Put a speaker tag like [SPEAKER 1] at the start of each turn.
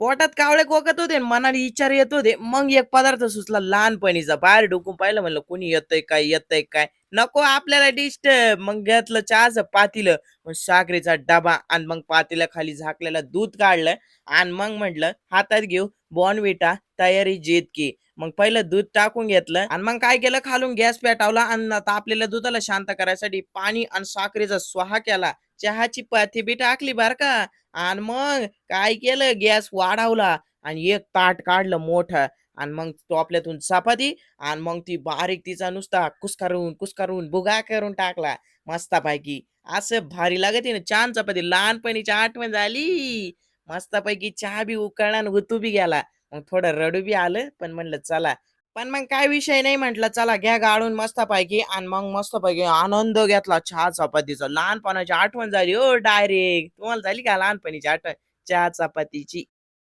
[SPEAKER 1] पोटात कावळे कोकत होते आणि मनाने विचार येत होते. मग एक पदार्थ सुचला लहानपणीचा. बाहेर डुकून पाहिलं म्हणलं कोणी येतंय काय, येतंय काय? नको आपल्याला डिस्टर्ब. मग घेतलं चहाचं पातेलं, मग साखरेचा डबा आणि मग पातेल्याखाली झाकलेलं दूध काढलं आणि मग म्हटलं हातात घेऊ बॉर्नव्हिटा तयारी जीत की. मग पहिलं दूध टाकून घेतलं आणि मग काय केलं खालून गॅस पेटवला आणि तापलेल्या दुधाला शांत करायसाठी पाणी आणि साखरेचा स्वाहा केला. चहाची पाती बी टाकली बरं का आणि मग काय केलं गॅस वाढवला आणि एक ताट काढलं मोठं आणि मग टोपल्यातून चपाती आणि मग ती बारीक तिचा नुसता कुस्करून कुस्करून भुगा करून टाकला मस्तपैकी. असं भारी लागते ना छान चपाती. लहानपणीची आठवण झाली. मस्तपैकी चहा बी उकळला आणि उतू बी गेला. मग थोडं रडू बी आलं, पण म्हणलं चला. पण मग काय विषय नाही म्हटलं चला घ्या गाळून मस्तपैकी आणि मग मस्तपैकी आनंद घेतला चहा चपातीचा. लहानपणाची आठवण झाली हो डायरेक्ट. तुम्हाला झाली का लहानपणीची आठवण चहा चपातीची?